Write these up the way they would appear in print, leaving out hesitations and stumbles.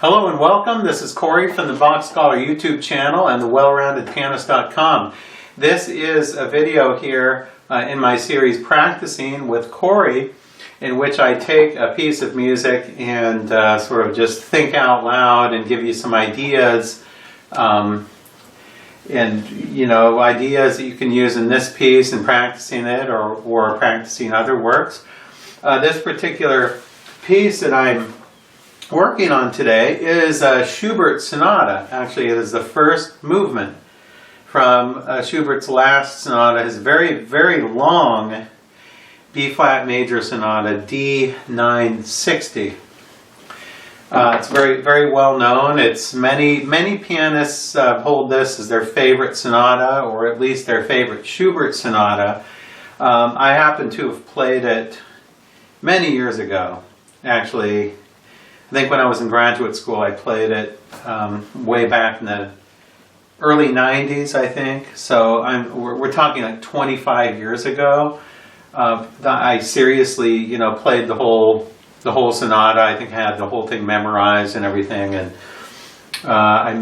Hello and welcome. This is Cory from the BachScholar YouTube channel and the WellRoundedPianist.com. This is a video here in my series Practicing with Cory, in which I take a piece of music and sort of just think out loud and give you some ideas and ideas that you can use in this piece and practicing it or practicing other works. This particular piece that I'm working on today is a Schubert Sonata. Actually, it is the first movement from Schubert's last sonata, his very, very long B-flat major sonata, D960. It's very, very well known. It's many pianists hold this as their favorite sonata, or at least their favorite Schubert sonata. I happen to have played it many years ago. Actually, I think when I was in graduate school, I played it way back in the early 90s, I think. So we're talking like 25 years ago. I seriously, played the whole sonata. I think I had the whole thing memorized and everything. And I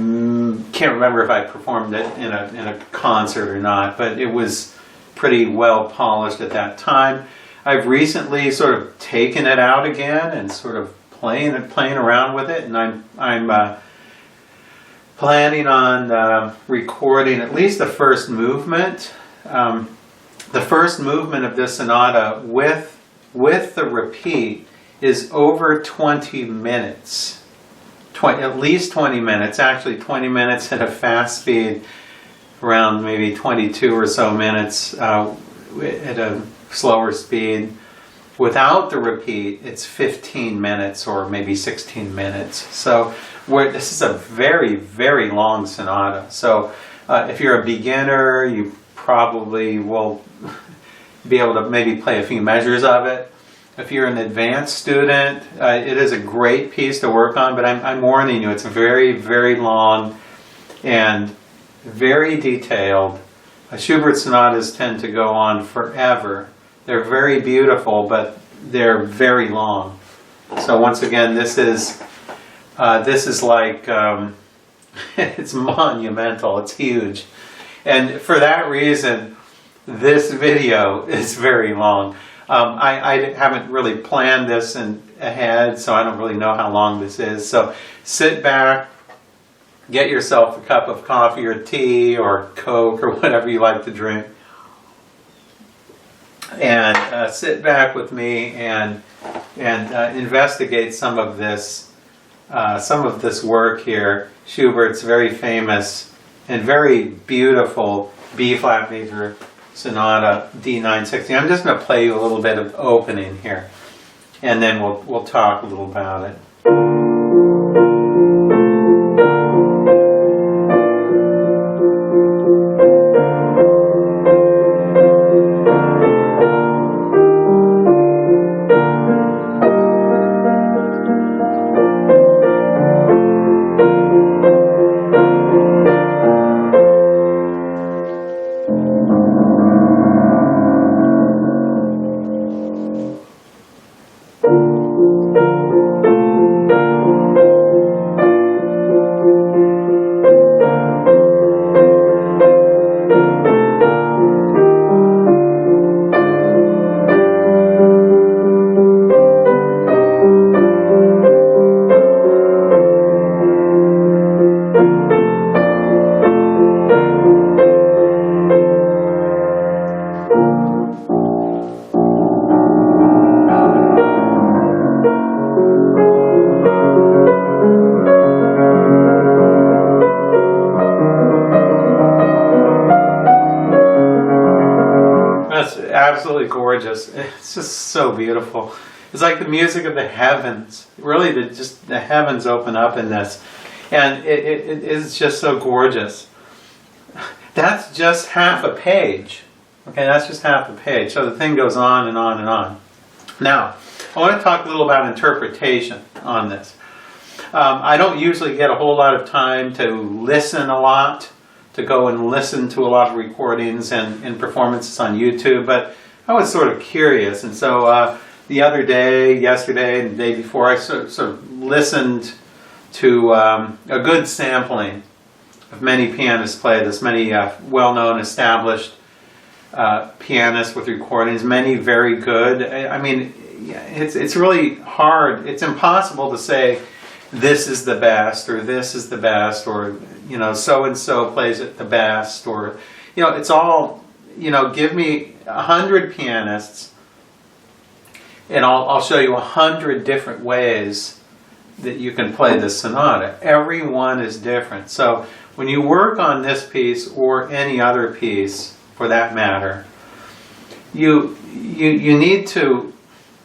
can't remember if I performed it in a concert or not, but it was pretty well polished at that time. I've recently sort of taken it out again and sort of playing around with it, and I'm planning on recording at least the first movement. The first movement of this sonata with the repeat is over 20 minutes. At least 20 minutes, actually 20 minutes at a fast speed, around maybe 22 or so minutes at a slower speed. Without the repeat, it's 15 minutes or maybe 16 minutes. So this is a very, very long sonata. So if you're a beginner, you probably will be able to maybe play a few measures of it. If you're an advanced student, it is a great piece to work on, but I'm warning you, it's very, very long and very detailed. Schubert sonatas tend to go on forever. They're very beautiful, but they're very long. So once again, this is like it's monumental. It's huge, and for that reason, this video is very long. I haven't really planned this ahead, so I don't really know how long this is. So sit back, get yourself a cup of coffee or tea or Coke or whatever you like to drink, and sit back with me and investigate some of this work here. Schubert's very famous and very beautiful B-flat major sonata, D960. I'm just going to play you a little bit of opening here, and then we'll talk a little about it. Absolutely gorgeous. It's just so beautiful. It's like the music of the heavens. Really, the heavens open up in this, and it is just so gorgeous. That's just half a page. Okay, that's just half a page. So the thing goes on and on and on. Now, I want to talk a little about interpretation on this. I don't usually get a whole lot of time to listen a lot, to go and listen to a lot of recordings and performances on YouTube, but I was sort of curious, and so the other day, yesterday, and the day before, I sort of listened to a good sampling of many pianists play this, many well-known, established pianists with recordings, many very good. I mean, it's really hard. It's impossible to say this is the best or this is the best or, you know, so-and-so plays it the best or, you know, it's all, you know, give me 100 pianists and I'll show you 100 different ways that you can play this sonata. Every one is different. So when you work on this piece or any other piece for that matter, you need to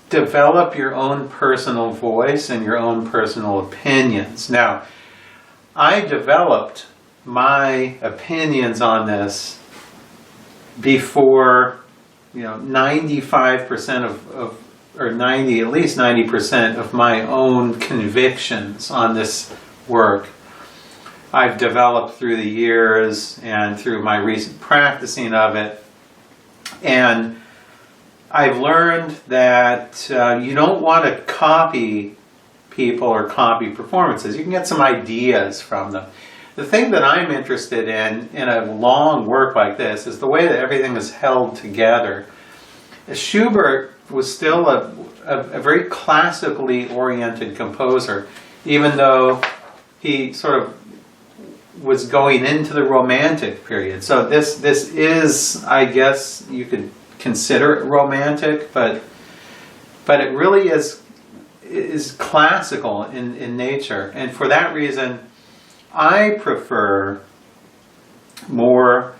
develop your own personal voice and your own personal opinions. Now, I developed my opinions on this before, you know, 95% of or 90, at least 90% of my own convictions on this work I've developed through the years and through my recent practicing of it. And I've learned that you don't want to copy people or copy performances. You can get some ideas from them. The thing that I'm interested in a long work like this is the way that everything is held together. Schubert was still a very classically oriented composer, even though he sort of was going into the Romantic period. So this is, I guess you could consider it romantic, but it really is classical in nature. And for that reason, I prefer more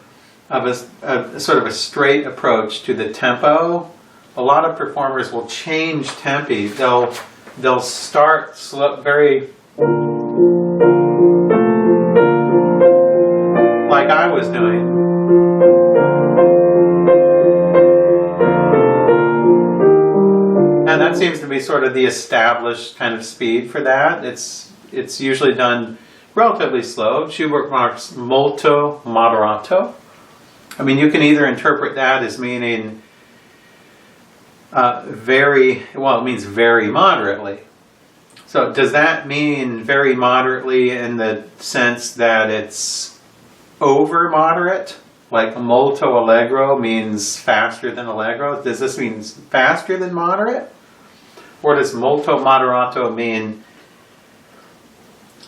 of a sort of a straight approach to the tempo. A lot of performers will change tempi. They'll start slow, very like I was doing. And that seems to be sort of the established kind of speed for that. It's usually done relatively slow. Schubert marks molto moderato. I mean, you can either interpret that as meaning it means very moderately. So does that mean very moderately in the sense that it's over moderate? Like molto allegro means faster than allegro? Does this mean faster than moderate? Or does molto moderato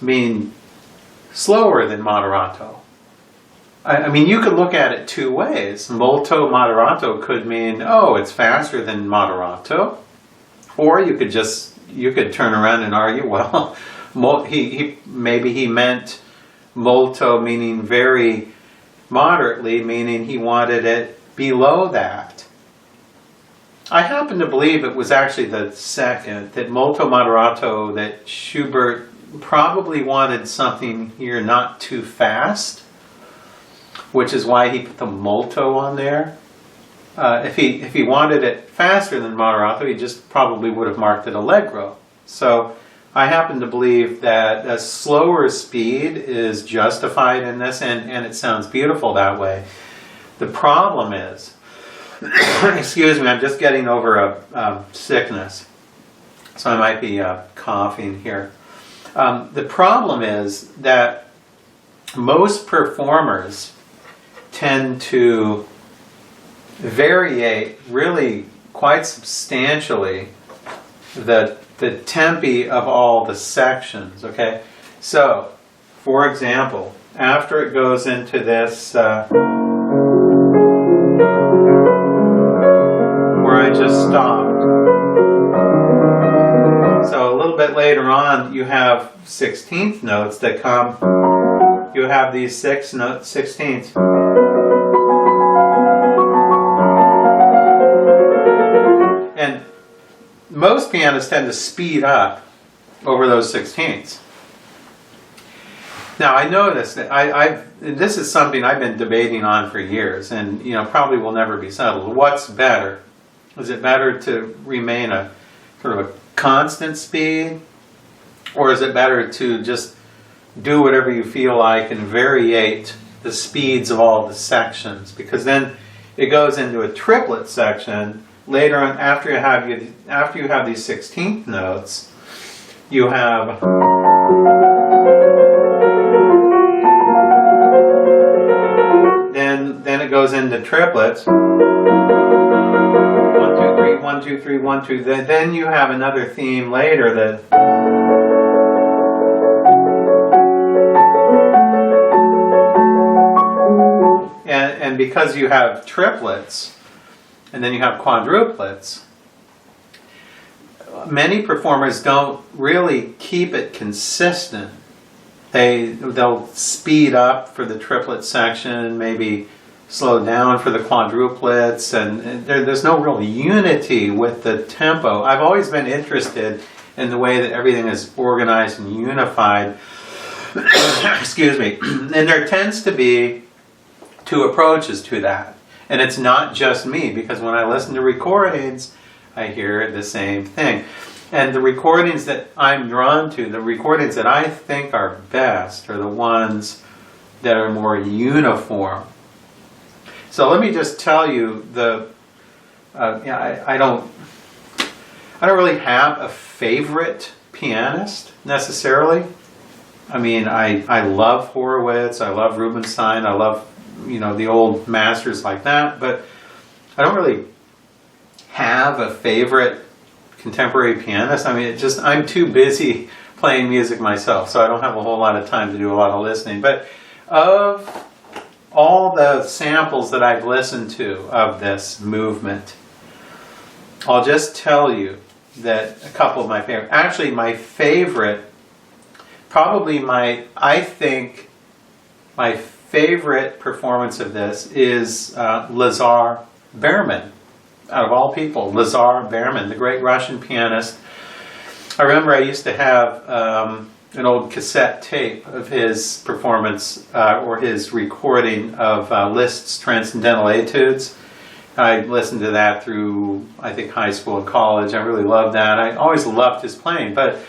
mean slower than moderato? I mean, you could look at it two ways. Molto moderato could mean, oh, it's faster than moderato. Or you could turn around and argue, well, maybe he meant molto meaning very moderately, meaning he wanted it below that. I happen to believe it was actually the second, that molto moderato, that Schubert probably wanted something here not too fast, which is why he put the molto on there. If he wanted it faster than moderato, he just probably would have marked it allegro. So I happen to believe that a slower speed is justified in this, and it sounds beautiful that way. The problem is, excuse me, I'm just getting over a sickness, so I might be coughing here. The problem is that most performers tend to variate really quite substantially the tempi of all the sections, okay? So, for example, after it goes into this, where I just stopped, so a little bit later on you have 16th notes that come, you have these 6 notes, 16ths. And most pianists tend to speed up over those 16ths. Now I noticed that this is something I've been debating on for years, and probably will never be settled. What's better? Is it better to remain a sort of a constant speed, or is it better to just do whatever you feel like and variate the speeds of all the sections? Because then it goes into a triplet section later on, after you have these 16th notes. You have goes into triplets. 1, 2, 3, 1, 2, 3, 1, 2. Then you have another theme later that. And because you have triplets, and then you have quadruplets, many performers don't really keep it consistent. They'll speed up for the triplet section, maybe slow down for the quadruplets, and there's no real unity with the tempo. I've always been interested in the way that everything is organized and unified. Excuse me. And there tends to be two approaches to that. And it's not just me, because when I listen to recordings, I hear the same thing. And the recordings that I'm drawn to, the recordings that I think are best, are the ones that are more uniform. So let me just tell you, I don't really have a favorite pianist necessarily. I mean, I love Horowitz, I love Rubinstein, I love the old masters like that, but I don't really have a favorite contemporary pianist. I mean, I'm too busy playing music myself, so I don't have a whole lot of time to do a lot of listening. But of all the samples that I've listened to of this movement, I'll just tell you that a couple of my favorite, actually my favorite, probably I think my favorite performance of this is Lazar Berman. Out of all people, Lazar Berman, the great Russian pianist. I remember I used to have an old cassette tape of his performance or his recording of Liszt's Transcendental Etudes. I listened to that through, I think, high school and college. I really loved that. I always loved his playing, but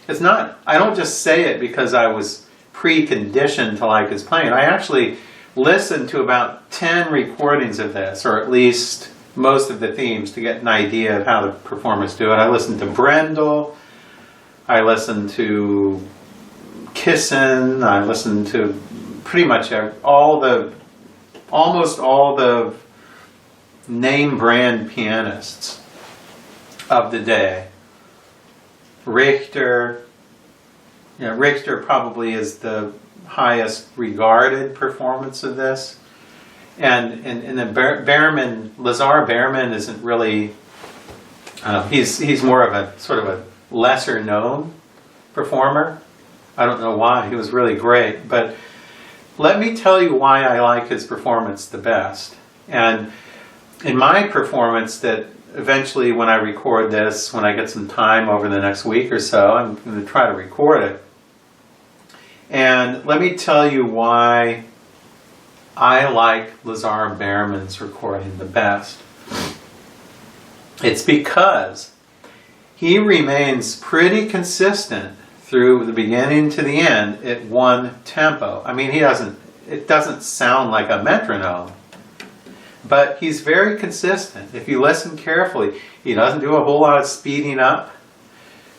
I don't just say it because I was preconditioned to like his playing. I actually listened to about 10 recordings of this, or at least most of the themes, to get an idea of how the performers do it. I listened to Brendel, I listened to Kissin, I listened to pretty much almost all the name brand pianists of the day. Richter. Richter probably is the highest regarded performance of this. And the Lazar Berman isn't really, he's more of a sort of a lesser known performer. I don't know why. He was really great. But let me tell you why I like his performance the best. And in my performance, that eventually when I record this, when I get some time over the next week or so, I'm going to try to record it. And let me tell you why I like Lazar Berman's recording the best. It's because he remains pretty consistent through the beginning to the end at one tempo. I mean, it doesn't sound like a metronome, but he's very consistent. If you listen carefully, he doesn't do a whole lot of speeding up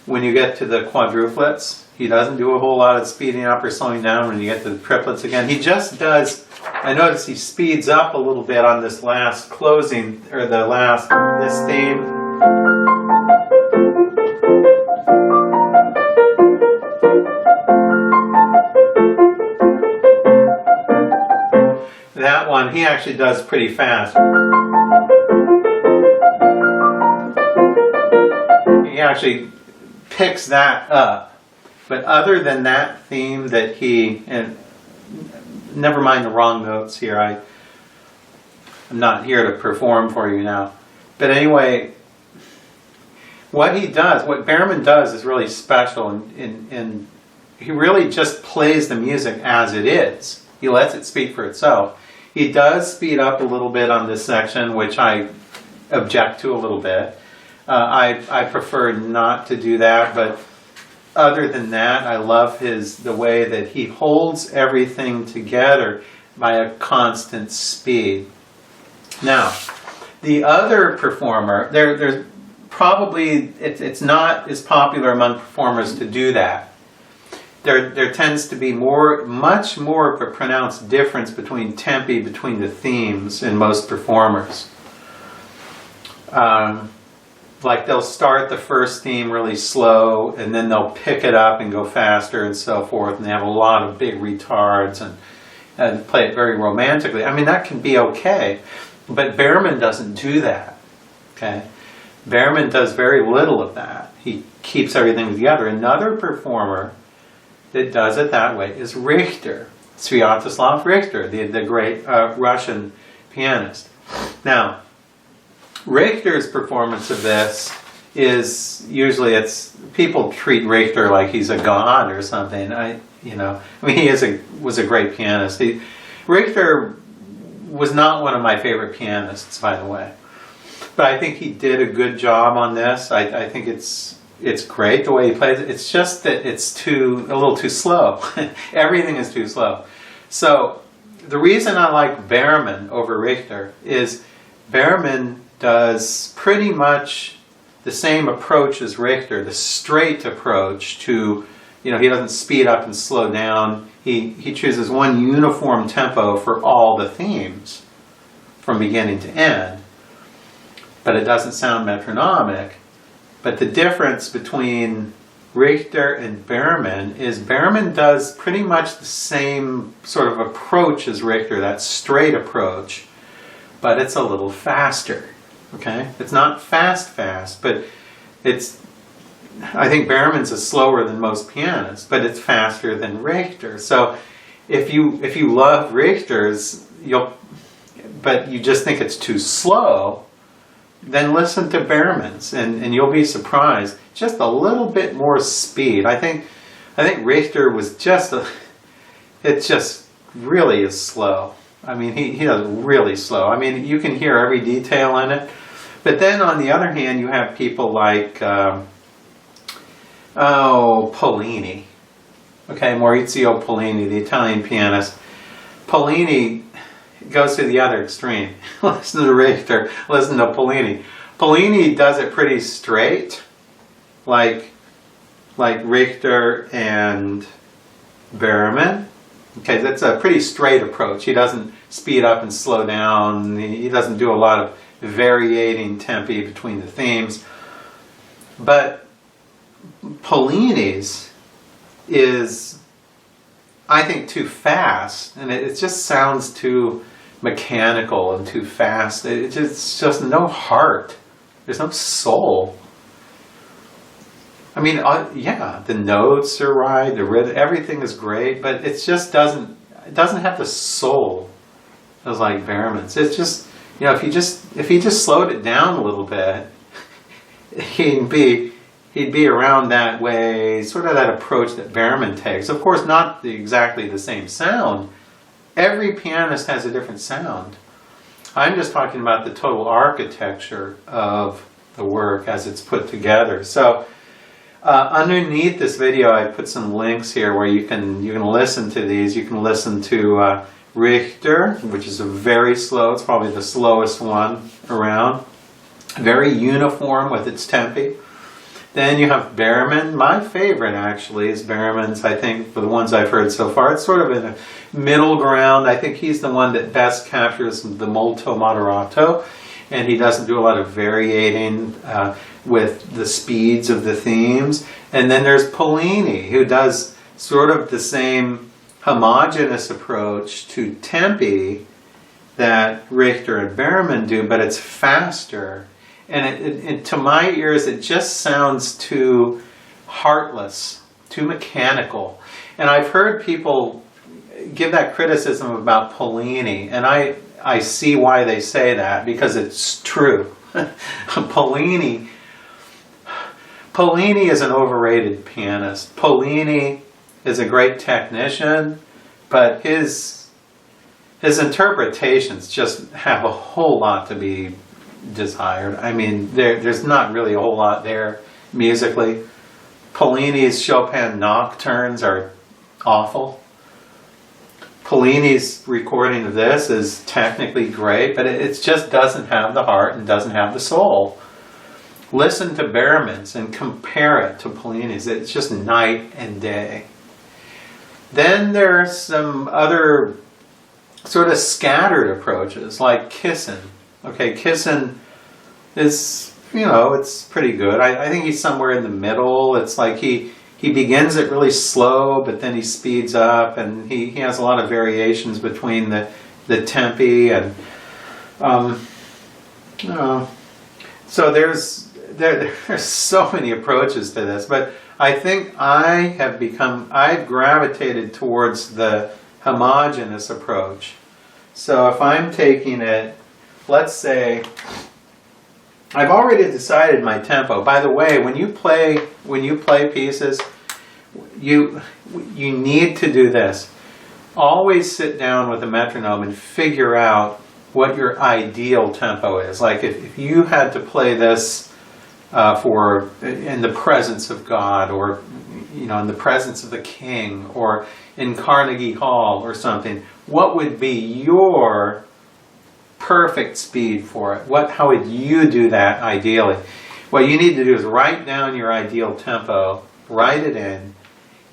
when you get to the quadruplets. He doesn't do a whole lot of speeding up or slowing down when you get to the triplets again. He just does. I notice he speeds up a little bit on this last closing, or this theme. That one, he actually does pretty fast. He actually picks that up. But other than that theme that and never mind the wrong notes here, I'm not here to perform for you now. But anyway, what Berman does is really special, and he really just plays the music as it is. He lets it speak for itself. He does speed up a little bit on this section, which I object to a little bit. I prefer not to do that, but other than that, I love the way that he holds everything together by a constant speed. Now, the other performer, there's probably, it's not as popular among performers to do that. there tends to be much more of a pronounced difference between tempi between the themes in most performers. Like they'll start the first theme really slow, and then they'll pick it up and go faster and so forth, and they have a lot of big retards and play it very romantically. I mean, that can be okay, but Berman doesn't do that. Okay, Berman does very little of that. He keeps everything together. Another performer that does it that way is Richter, Sviatoslav Richter, the great Russian pianist. Now, Richter's performance of this is usually people treat Richter like he's a god or something. He was a great pianist. Richter was not one of my favorite pianists, by the way, but I think he did a good job on this. I think it's great the way he plays it. It's just that it's a little too slow. Everything is too slow. So the reason I like Berman over Richter is Berman does pretty much the same approach as Richter, the straight approach to, he doesn't speed up and slow down. He chooses one uniform tempo for all the themes from beginning to end, but it doesn't sound metronomic. But the difference between Richter and Berman is Berman does pretty much the same sort of approach as Richter, that straight approach, but it's a little faster. Okay, it's not fast, but I think Berman's is slower than most pianists, but it's faster than Richter. So if you love Richter's, but you just think it's too slow, then listen to Berman's, and you'll be surprised. Just a little bit more speed. I think Richter was it just really is slow. I mean, he does really slow. I mean, you can hear every detail in it. But then on the other hand, you have people like, Pollini. Okay, Maurizio Pollini, the Italian pianist. Pollini goes to the other extreme. Listen to Richter, listen to Pollini. Pollini does it pretty straight, like Richter and Berman. Okay, that's a pretty straight approach. He doesn't speed up and slow down. He doesn't do a lot of variating tempi between the themes. But Pollini's is, I think, too fast, and it just sounds too mechanical and too fast. It's just no heart. There's no soul. I mean, the notes are right, the rhythm, everything is great, but it just doesn't have the soul as like Berman's. It's just, if he just slowed it down a little bit, he'd be around that way, sort of that approach that Berman takes. Of course, not exactly the same sound. Every pianist has a different sound. I'm just talking about the total architecture of the work as it's put together. So underneath this video, I put some links here where you can listen to these. You can listen to Richter, which is very slow. It's probably the slowest one around. Very uniform with its tempi. Then you have Berman. My favorite, actually, is Berman's, I think, for the ones I've heard so far. It's sort of in a middle ground. I think he's the one that best captures the molto moderato, and he doesn't do a lot of variating with the speeds of the themes. And then there's Pollini, who does sort of the same homogeneous approach to tempi that Richter and Berman do, but it's faster. And it, to my ears, it just sounds too heartless, too mechanical. And I've heard people give that criticism about Pollini, and I see why they say that, because it's true. Pollini is an overrated pianist. Pollini is a great technician, but his interpretations just have a whole lot to be desired. I mean, there's not really a whole lot there musically. Pollini's Chopin nocturnes are awful. Pollini's recording of this is technically great, but it just doesn't have the heart and doesn't have the soul. Listen to Berman's and compare it to Pollini's. It's just night and day. Then there's some other sort of scattered approaches, like kissing. Okay, kissing is, it's pretty good. I think he's somewhere in the middle. It's like he begins it really slow, but then he speeds up, and he has a lot of variations between the tempi and so there's so many approaches to this, but I think I've gravitated towards the homogeneous approach. So if I'm taking it, let's say, I've already decided my tempo. By the way, when you play pieces, you need to do this. Always sit down with a metronome and figure out what your ideal tempo is. Like if you had to play this for in the presence of God, or in the presence of the king, or in Carnegie Hall or something, what would be your perfect speed for it? How would you do that ideally? What you need to do is write down your ideal tempo, write it in,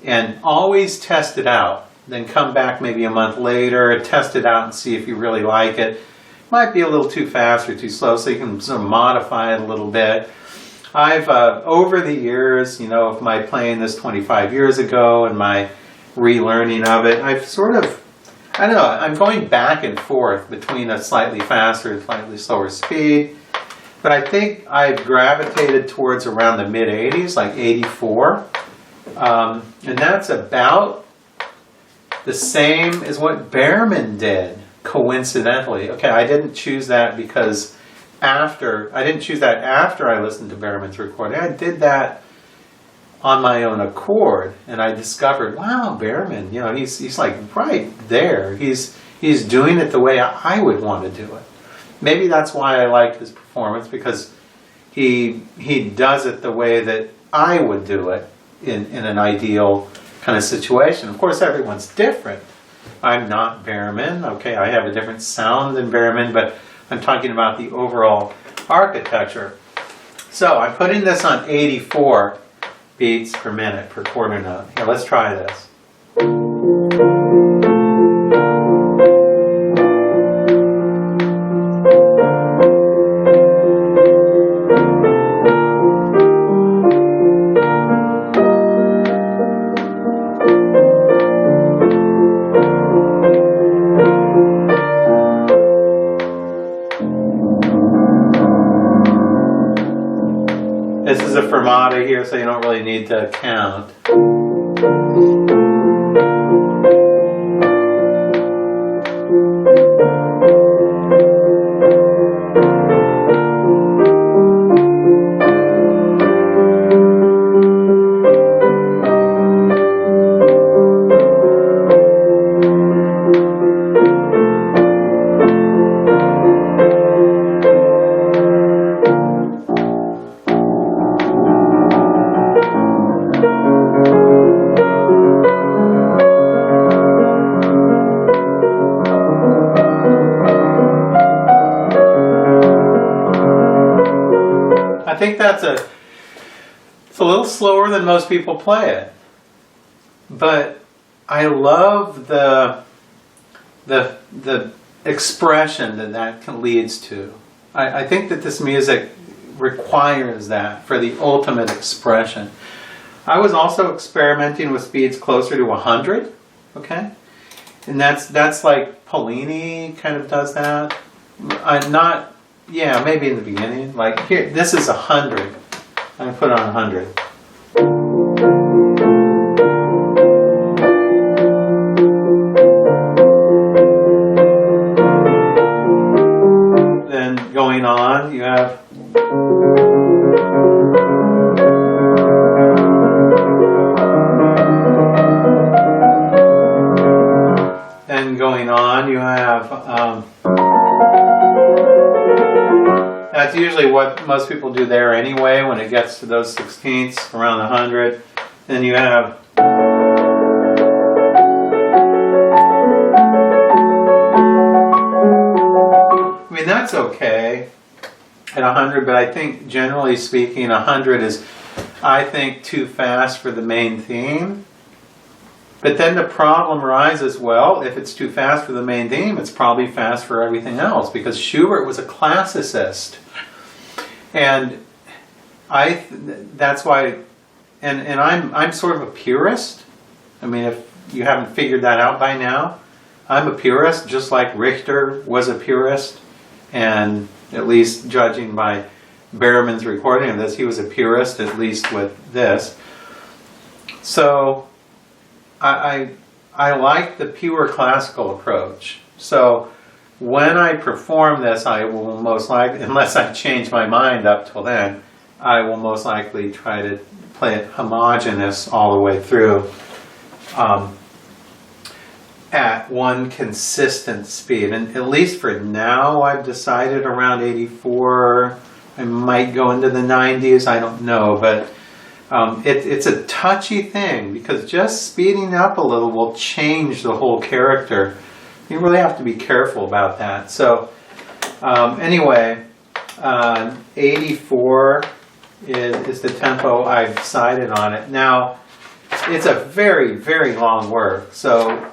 and always test it out. Then come back maybe a month later, test it out and see if you really like it. Might be a little too fast or too slow, so you can sort of modify it a little bit. I've, over the years, of my playing this 25 years ago and my relearning of it, I've sort of, I'm going back and forth between a slightly faster and slightly slower speed. But I think I've gravitated towards around the mid-80s, like 84. And that's about the same as what Behrman did, coincidentally. Okay, I didn't choose that after I listened to Behrman's recording. I did that on my own accord, and I discovered, wow, Behrman, he's like right there. He's doing it the way I would want to do it. Maybe that's why I like his performance, because he does it the way that I would do it in an ideal kind of situation. Of course, everyone's different. I'm not Behrman. Okay, I have a different sound than Behrman, but I'm talking about the overall architecture. So I'm putting this on 84 beats per minute per quarter note. Here, let's try this. This is a fermata here, so you don't really need to count. I think it's a little slower than most people play it, but I love the expression that leads to. I think that this music requires that for the ultimate expression. I was also experimenting with speeds closer to 100, okay, and that's like Pollini kind of does that. Yeah, maybe in the beginning. Like here, this is 100. I'm going to put on 100. Then going on, you have... Then going on, you have... That's usually what most people do there anyway, when it gets to those sixteenths, around 100. Then you have... I mean, that's okay at 100, but I think generally speaking, 100 is, I think, too fast for the main theme. But then the problem arises, well, if it's too fast for the main theme, it's probably fast for everything else, because Schubert was a classicist. And that's why, and I'm sort of a purist. I mean, if you haven't figured that out by now, I'm a purist, just like Richter was a purist, and at least judging by Berman's recording of this, he was a purist, at least with this. So I like the pure classical approach. So when I perform this, I will most likely, unless I change my mind up till then, I will most likely try to play it homogeneous all the way through at one consistent speed. And at least for now, I've decided around 84. I might go into the 90s, I don't know, but it's a touchy thing, because just speeding up a little will change the whole character. You really have to be careful about that. So anyway, 84 is the tempo I've decided on it. Now, it's a very, very long work, so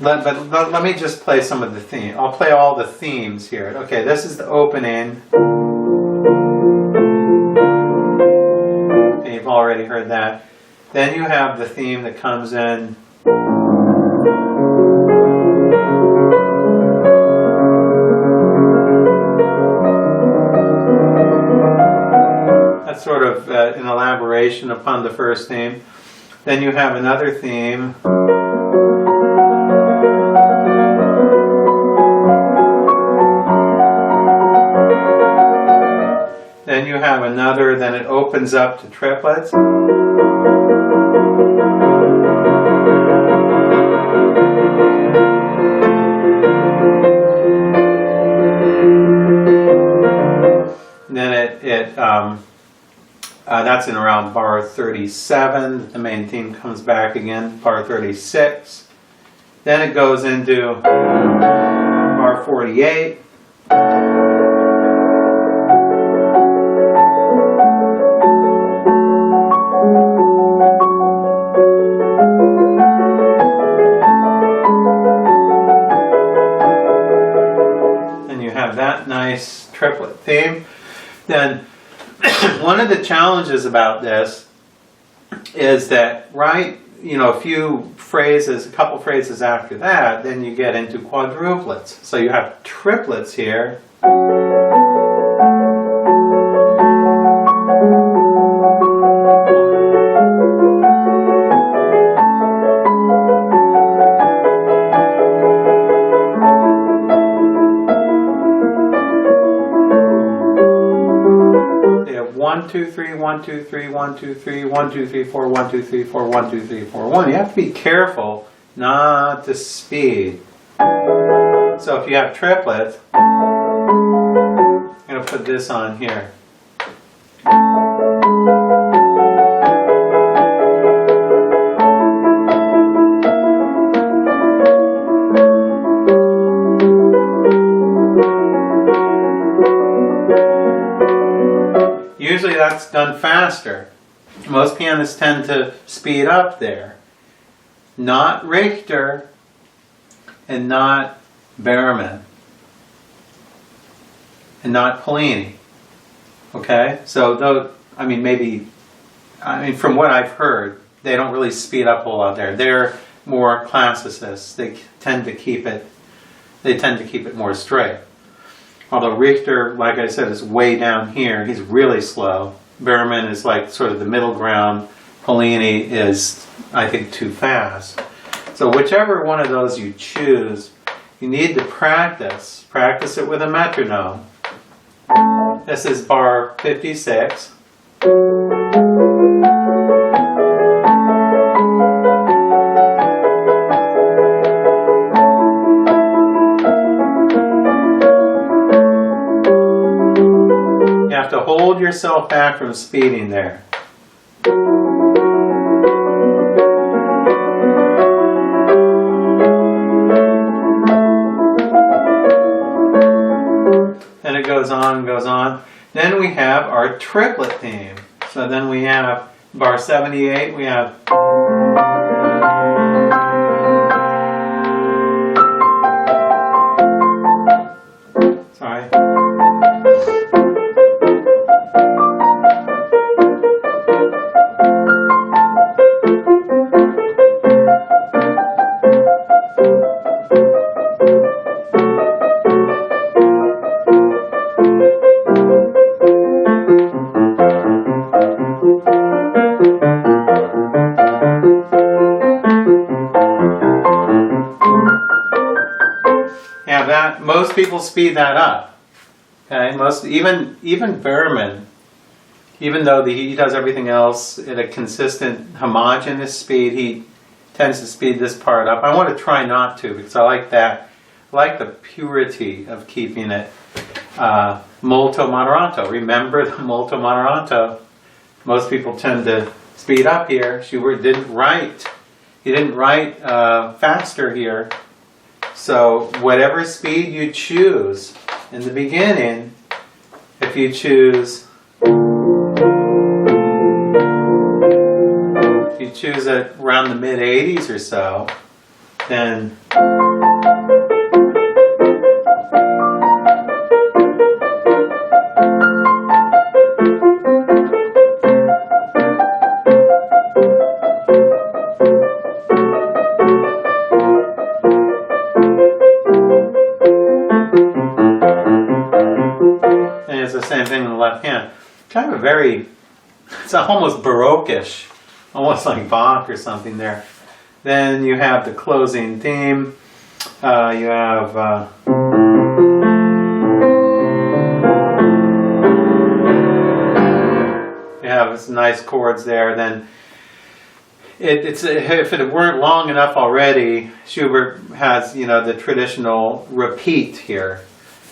but let me just play some of the themes. I'll play all the themes here. Okay, this is the opening. Okay, you've already heard that. Then you have the theme that comes in. That's sort of an elaboration upon the first theme. Then you have another theme. Then you have another, then it opens up to triplets. And then that's in around bar 37. The main theme comes back again, bar 36. Then it goes into bar 48. That nice triplet theme. Then one of the challenges about this is that a couple phrases after that, then you get into quadruplets. So you have triplets here. They have 1, 2, 3, 1, 2, 3, 1, 2, 3, 1, 2, 3, 4, 1, 2, 3, 4, 1, 2, 3, 4, 1. You have to be careful not to speed. So if you have triplets, I'm going to put this on here. Usually that's done faster. Most pianists tend to speed up there. Not Richter and not Berman and not Pollini. Okay? So from what I've heard, they don't really speed up a whole lot there. They're more classicists. They tend to keep it more straight. Although Richter, like I said, is way down here. He's really slow. Berman is like sort of the middle ground. Pollini is, I think, too fast. So whichever one of those you choose, you need to practice. Practice it with a metronome. This is bar 56. You have to hold yourself back from speeding there. Then it goes on and goes on. Then we have our triplet theme. So then we have bar 78, we have sorry. Most people speed that up. Okay, even Berman, even though he does everything else at a consistent, homogeneous speed, he tends to speed this part up. I want to try not to because I like that. I like the purity of keeping it molto moderato. Remember the molto moderato. Most people tend to speed up here. Schubert didn't write. He didn't write faster here. So whatever speed you choose in the beginning, if you choose it around the mid 80s or so, then kind of it's almost Baroque-ish, almost like Bach or something there. Then you have the closing theme. You have nice chords there. Then if it weren't long enough already, Schubert has the traditional repeat here.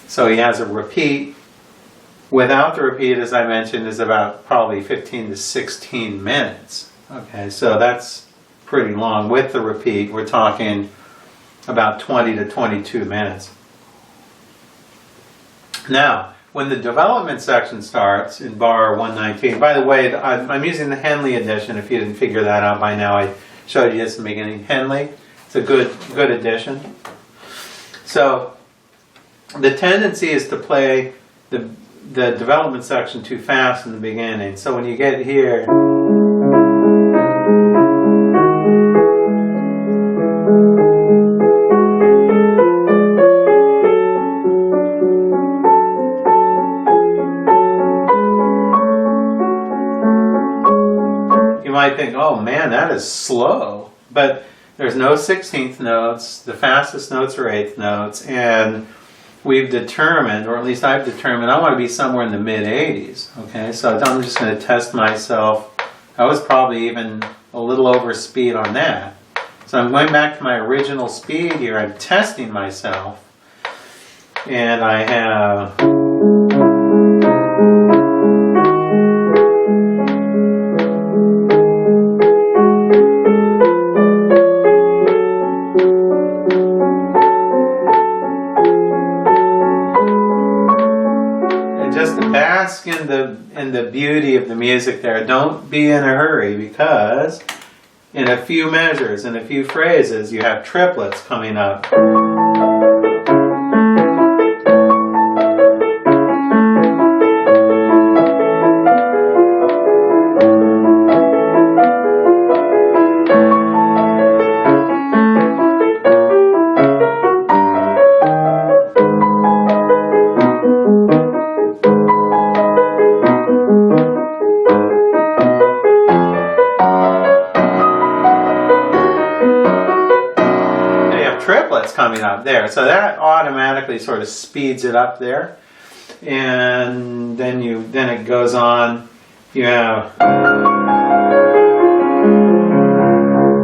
So he has a repeat. Without the repeat, as I mentioned, is about probably 15 to 16 minutes. Okay, so that's pretty long. With the repeat, we're talking about 20 to 22 minutes. Now, when the development section starts in bar 119, by the way, I'm using the Henley edition. If you didn't figure that out by now, I showed you this in the beginning. Henley, it's a good edition. So the tendency is to play the development section too fast in the beginning. So when you get here, you might think, oh man, that is slow. But there's no 16th notes. The fastest notes are 8th notes. And we've determined, or at least I've determined, I want to be somewhere in the mid-80s. Okay, so I'm just going to test myself. I was probably even a little over speed on that. So I'm going back to my original speed here. I'm testing myself. And I have... in the beauty of the music there. Don't be in a hurry, because in a few measures, in a few phrases, you have triplets coming up. Coming up there, so that automatically sort of speeds it up there, and then it goes on. You have,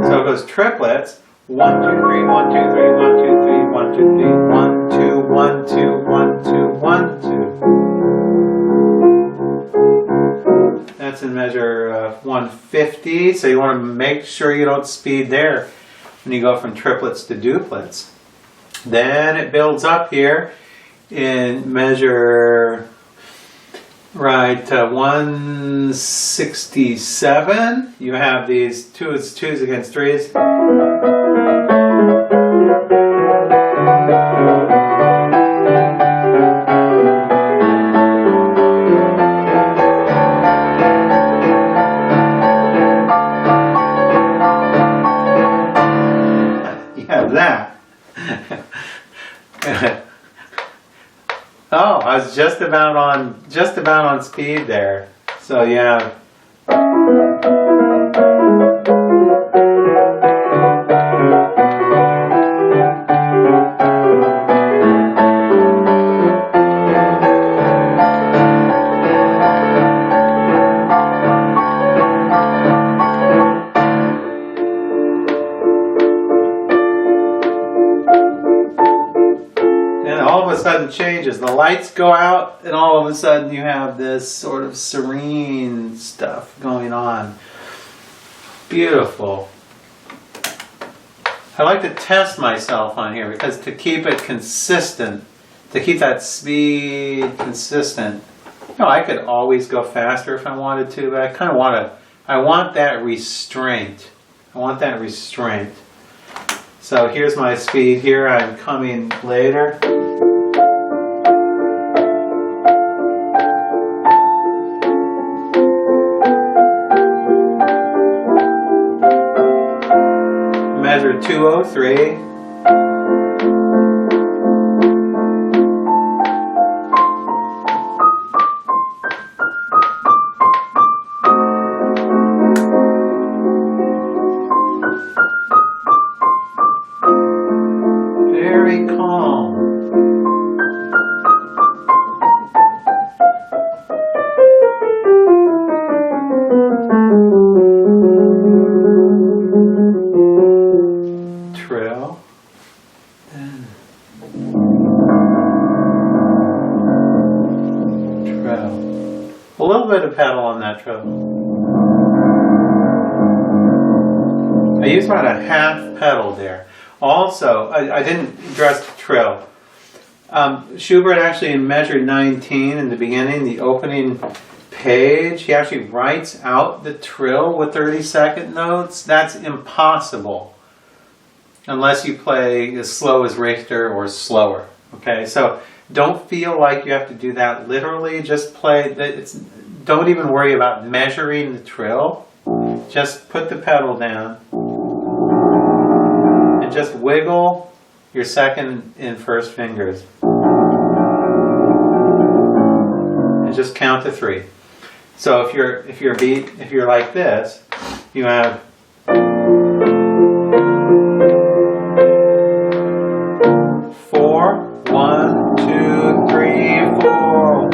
so it goes triplets. 1 2 3 1 2 3 1 2 3 1 2 3 1 2 1 2 1 2 1 2. That's in measure 150. So you want to make sure you don't speed there when you go from triplets to duplets. Then it builds up here in measure, right, right, 167. You have these twos against threes. You have that. Oh, I was just about on speed there. So you have sudden changes. The lights go out and all of a sudden you have this sort of serene stuff going on. Beautiful. I like to test myself on here because to keep it consistent, to keep that speed consistent, I could always go faster if I wanted to, but I kind of I want that restraint. So here's my speed here. I'm coming later. Measure 203. Very calm. Trill. Trill. A little bit of pedal on that trill. I used about a half pedal there. Also, I didn't address the trill. Schubert actually in measure 19 in the beginning, the opening page, he actually writes out the trill with 30-second notes. That's impossible unless you play as slow as Richter or slower. Okay, so don't feel like you have to do that literally. Just play. Don't even worry about measuring the trill. Just put the pedal down. Just wiggle your second and first fingers. And just count to 3. So if you're like this, you have 4, 1, 2, 3, 4,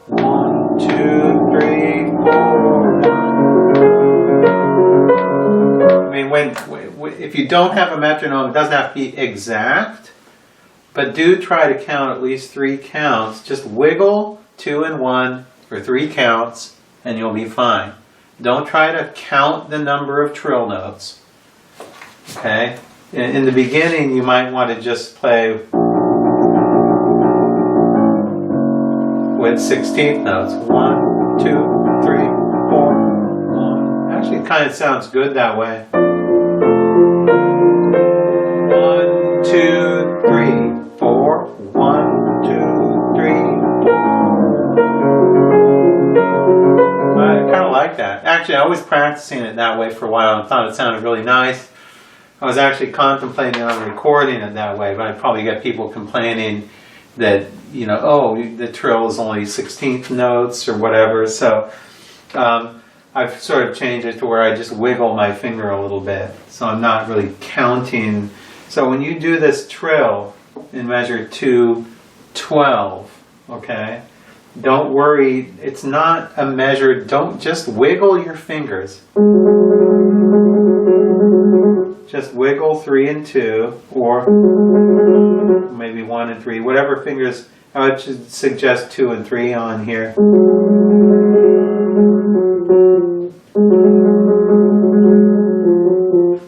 1, 2, 3, 4. I mean, if you don't have a metronome, it doesn't have to be exact, but do try to count at least 3 counts. Just wiggle 2 and 1 for 3 counts and you'll be fine. Don't try to count the number of trill notes. Okay? In the beginning, you might want to just play with 16th notes. 1, 2, 3, 4, 1. Actually, it kind of sounds good that way. 1, 2, 3, 4. 1, 2, 3, 4. I kind of like that. Actually, I was practicing it that way for a while and thought it sounded really nice. I was actually contemplating on recording it that way, but I'd probably get people complaining that, oh, the trill is only 16th notes or whatever. So I've sort of changed it to where I just wiggle my finger a little bit. So I'm not really counting. So when you do this trill in measure 2/12, okay, don't worry, it's not a measure, don't just wiggle your fingers. Just wiggle 3 and 2, or maybe 1 and 3, whatever fingers. I would suggest 2 and 3 on here.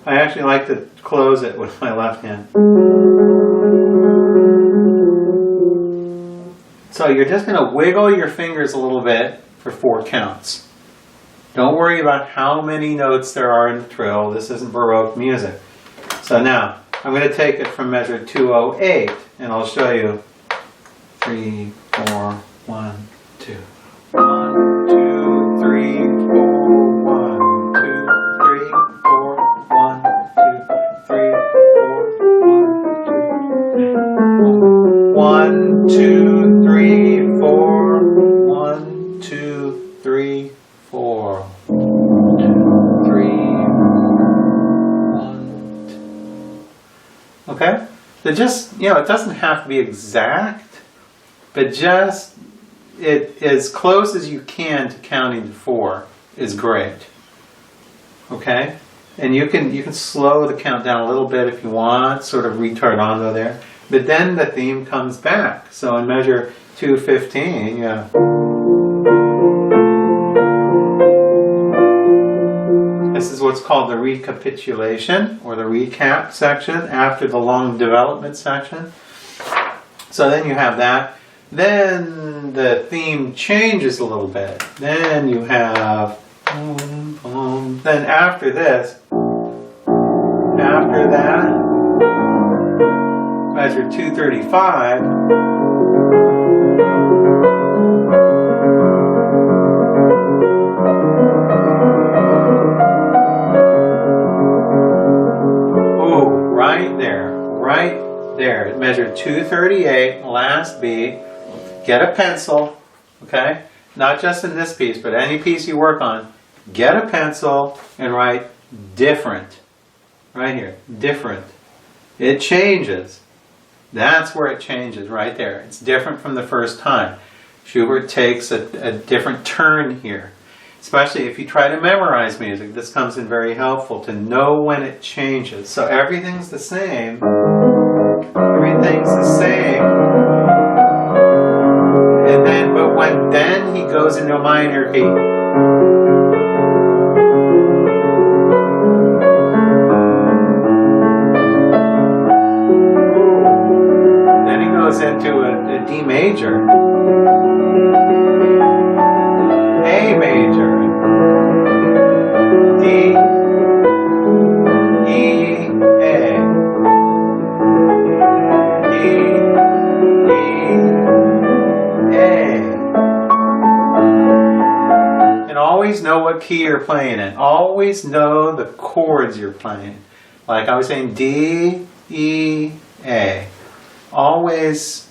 I actually like to close it with my left hand. So you're just going to wiggle your fingers a little bit for 4 counts. Don't worry about how many notes there are in the trill. This isn't Baroque music. So now, I'm going to take it from measure 208, and I'll show you 3, 4, 1, 2. 1, 2, 3, 4, 1, 2, 3, 4, 1, 2, 3, 4, 1, 2, 3, 4, 1, 2, 3, 4, 3, 1, 2. Okay? So just, it doesn't have to be exact, but just as close as you can to counting to 4 is great. Okay? And you can slow the count down a little bit if you want, sort of retardando there. But then the theme comes back. So in measure 215, this is what's called the recapitulation, or the recap section, after the long development section. So then you have that. Then the theme changes a little bit. Then you have, then after this, after that, measure 235, right there, measure 238, last beat. Get a pencil, okay? Not just in this piece, but any piece you work on. Get a pencil and write different. Right here, different. It changes. That's where it changes, right there. It's different from the first time. Schubert takes a different turn here. Especially if you try to memorize music, this comes in very helpful to know when it changes. So everything's the same. Everything's the same. And then, but when then he goes into a minor key. Then he goes into a D major, A major, D, E, A, D, always know what key you're playing in. Always know the chords you're playing. Like I was saying, D, E, A. Always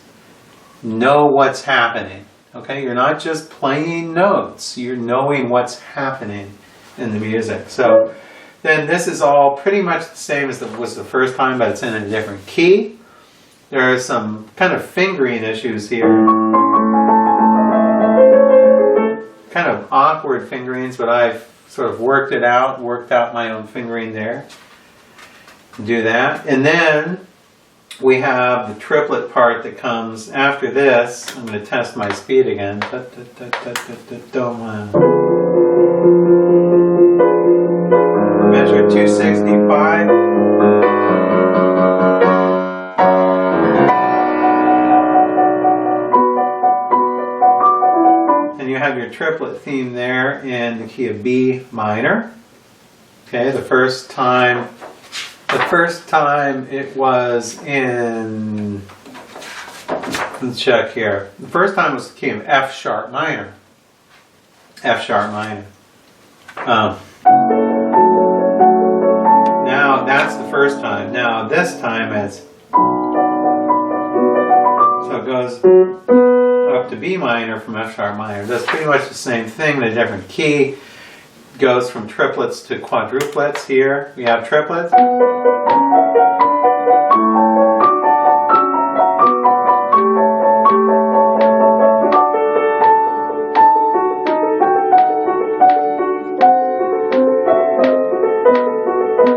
know what's happening. Okay, you're not just playing notes. You're knowing what's happening in the music. So then this is all pretty much the same as it was the first time, but it's in a different key. There are some kind of fingering issues here. Kind of awkward fingerings, but I've sort of worked out my own fingering there. Do that. And then we have the triplet part that comes after this. I'm going to test my speed again. Measure 265. And you have your triplet theme there in the key of B minor. Okay, the first time it was in, let's check here. The first time was the key of F sharp minor. F sharp minor. Now that's the first time. Now this time it's, so it goes up to B minor from F sharp minor. That's pretty much the same thing in a different key. Goes from triplets to quadruplets here. We have triplets.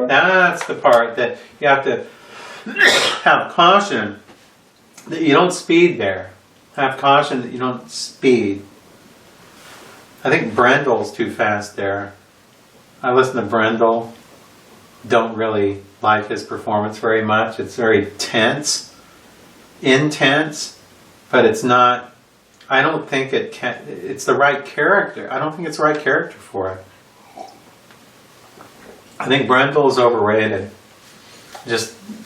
That's the part that you have to have caution that you don't speed there. Have caution that you don't speed. I think Brendel's too fast there. I listen to Brendel. Don't really like his performance very much. It's very tense, intense, but it's not I don't think it's the right character. I don't think it's the right character for it. I think Brendel is overrated.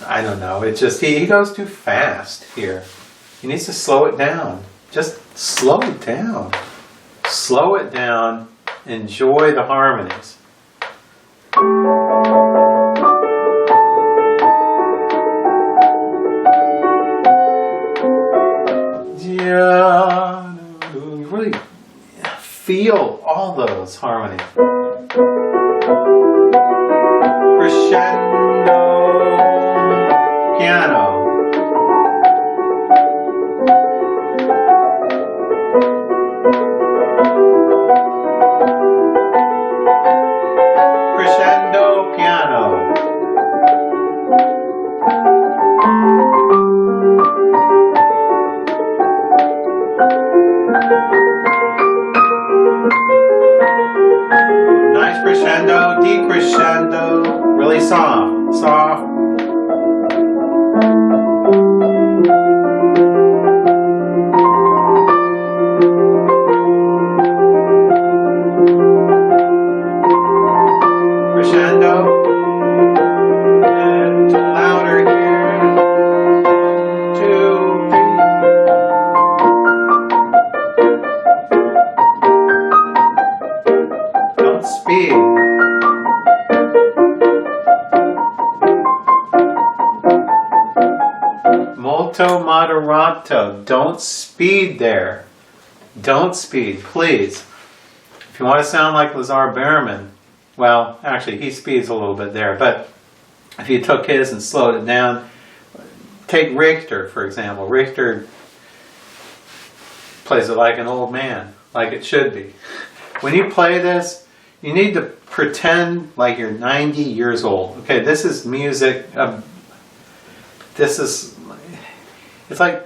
I don't know. He goes too fast here. He needs to slow it down. Just slow it down. Slow it down. Enjoy the harmonies. Yeah, you really feel all those harmonies. Crescendo piano. Crescendo piano. Nice crescendo, decrescendo, really soft, soft. Crescendo, a little louder here. 1, 2, 3. Don't speed. Molto moderato. Don't speed there. Don't speed, please. If you want to sound like Lazar Behrman, well, actually, he speeds a little bit there, but if you took his and slowed it down, take Richter, for example. Richter plays it like an old man, like it should be. When you play this, you need to pretend like you're 90 years old. Okay, this is music. It's like,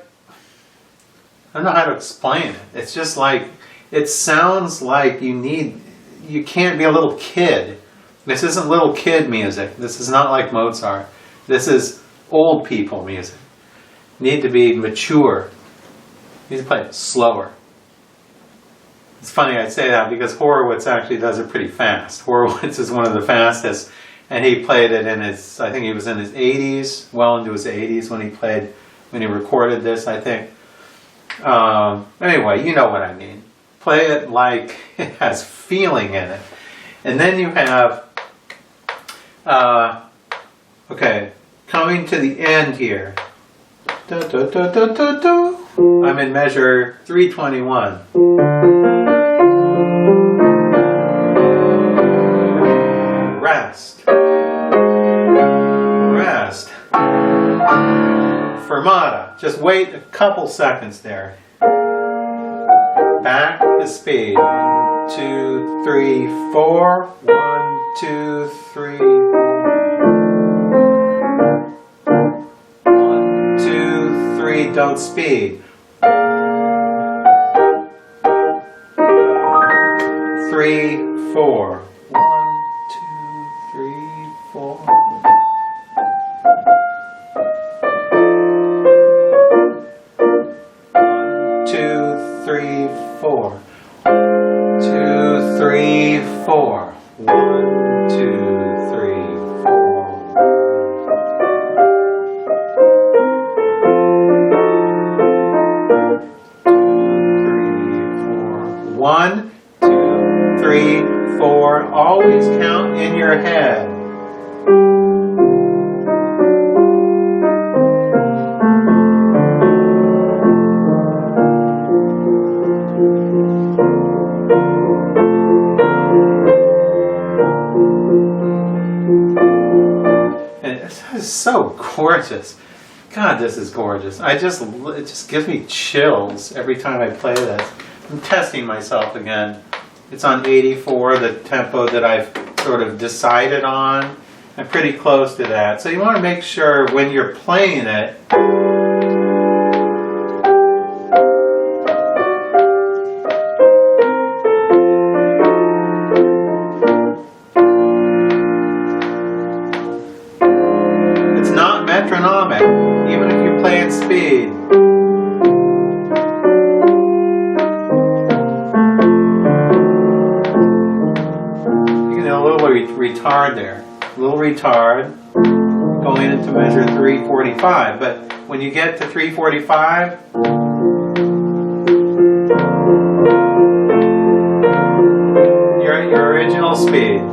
I don't know how to explain it. It's just like, it sounds like you can't be a little kid. This isn't little kid music. This is not like Mozart. This is old people music. You need to be mature. You need to play it slower. It's funny I say that because Horowitz actually does it pretty fast. Horowitz is one of the fastest, and he played it in I think he was in his 80s, well into his 80s when he recorded this, I think. Anyway, you know what I mean. Play it like it has feeling in it. And then you have, okay, coming to the end here. Da, da, da, da, da, da. I'm in measure 321. Rest. Rest. Fermata. Just wait a couple seconds there. Back to speed. 1, 2, 3, 4. 1, 2, 3. 1, 2, 3. Don't speed. 3, 4. 1, 2, 3, 4. 1, 2, 3, 4. 2, 3, 4. 1, 2, 3, 4. 1, 2, 3, 4. Always count in your head. And this is so gorgeous. God, this is gorgeous. It just gives me chills every time I play this. I'm testing myself again. It's on 84, the tempo that I've sort of decided on. I'm pretty close to that. So you want to make sure when you're playing it, it's not metronomic, even if you play at speed. retard there. A little retard going into measure 345. But when you get to 345, you're at your original speed.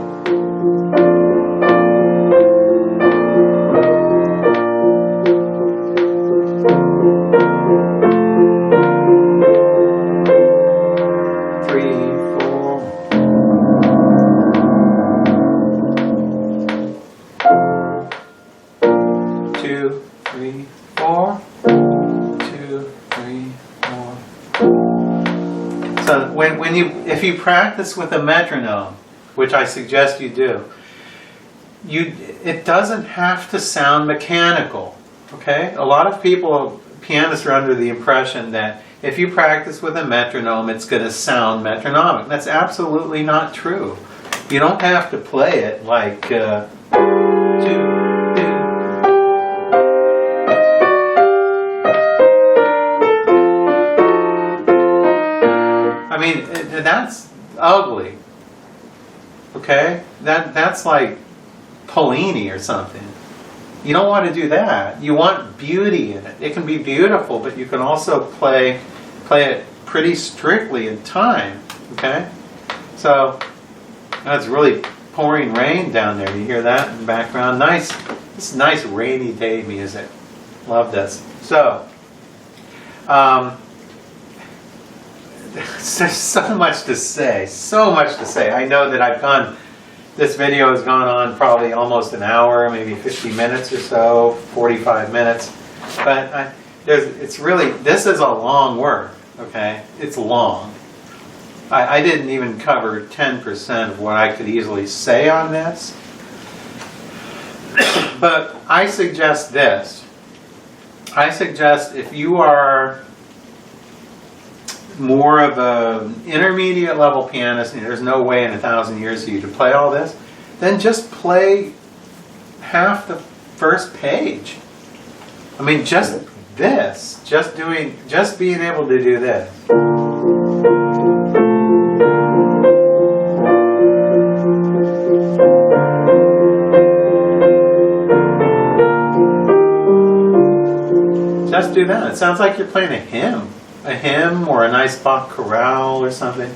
If you practice with a metronome, which I suggest you do, it doesn't have to sound mechanical. Okay? A lot of pianists are under the impression that if you practice with a metronome, it's going to sound metronomic. That's absolutely not true. You don't have to play it like I mean, that's ugly. Okay? That's like Pollini or something. You don't want to do that. You want beauty in it. It can be beautiful, but you can also play it pretty strictly in time. Okay? So, it's really pouring rain down there. You hear that in the background? Nice. This is nice rainy day music. Love this. So, there's so much to say. So much to say. I know that this video has gone on probably almost an hour, maybe 50 minutes or so, 45 minutes. But this is a long work, okay? It's long. I didn't even cover 10% of what I could easily say on this. But I suggest this. I suggest if you are more of an intermediate level pianist and there's no way in 1,000 years for you to play all this, then just play half the first page. I mean, just this, just being able to do this. Just do that. It sounds like you're playing a hymn or a nice Bach chorale or something.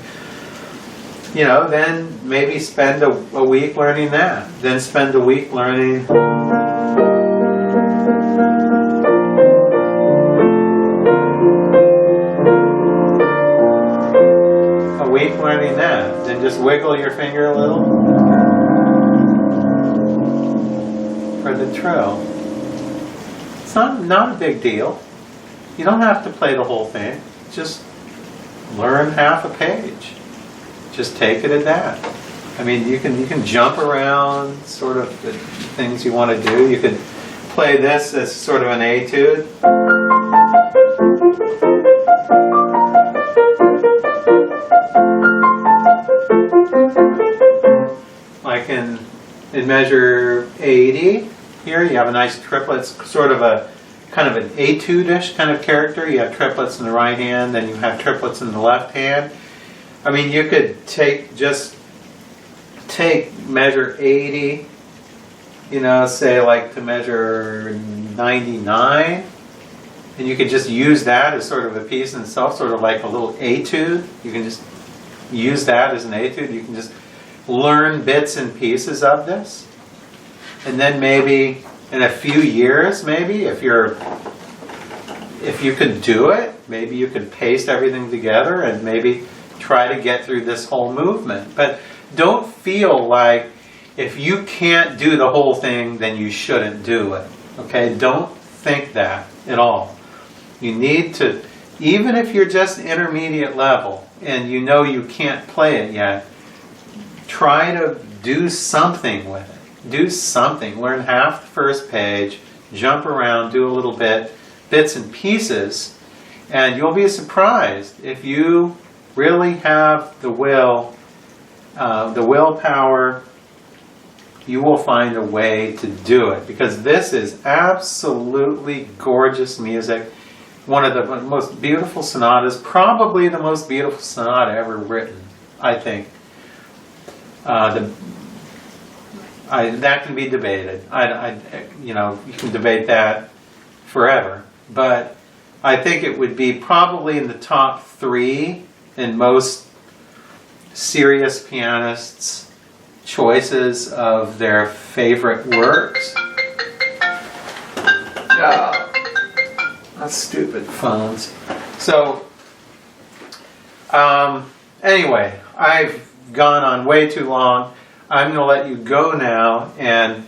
You know, then maybe spend a week learning that. Then spend a week learning that. Then just wiggle your finger a little for the trill. It's not a big deal. You don't have to play the whole thing. Just learn half a page. Just take it at that. I mean, you can jump around sort of the things you want to do. You could play this as sort of an etude. Like in measure 80, here you have a nice triplets, sort of a kind of an etude-ish kind of character. You have triplets in the right hand, then you have triplets in the left hand. I mean, you could take measure 80, you know, say like to measure 99, and you could just use that as sort of a piece in itself, sort of like a little etude. You can just use that as an etude. You can just learn bits and pieces of this, and then maybe in a few years, maybe if you could do it, maybe you could paste everything together and maybe try to get through this whole movement. But don't feel like if you can't do the whole thing, then you shouldn't do it. Okay? Don't think that at all. You need to, even if you're just intermediate level and you know you can't play it yet, try to do something with it. Do something. Learn half the first page, jump around, do a little bit, bits and pieces, and you'll be surprised if you really have the willpower. You will find a way to do it, because this is absolutely gorgeous music. One of the most beautiful sonatas, probably the most beautiful sonata ever written, I think. that can be debated. You know, you can debate that forever. But I think it would be probably in the top 3 in most serious pianists' choices of their favorite works. That's stupid phones. So, anyway, I've gone on way too long. I'm going to let you go now, and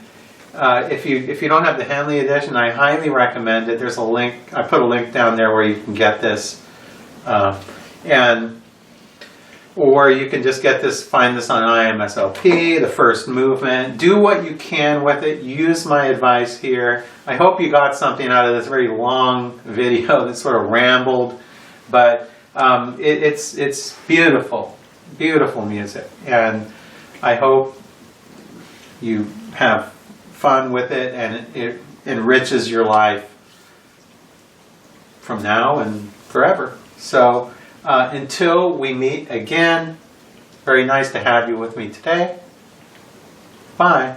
if you don't have the Henley edition, I highly recommend it. There's a link. I put a link down there where you can get this, or you can just find this on IMSLP, the first movement. Do what you can with it. Use my advice here. I hope you got something out of this very long video that sort of rambled, but it's beautiful, beautiful music, and I hope you have fun with it and it enriches your life from now and forever. So until we meet again, very nice to have you with me today. Bye.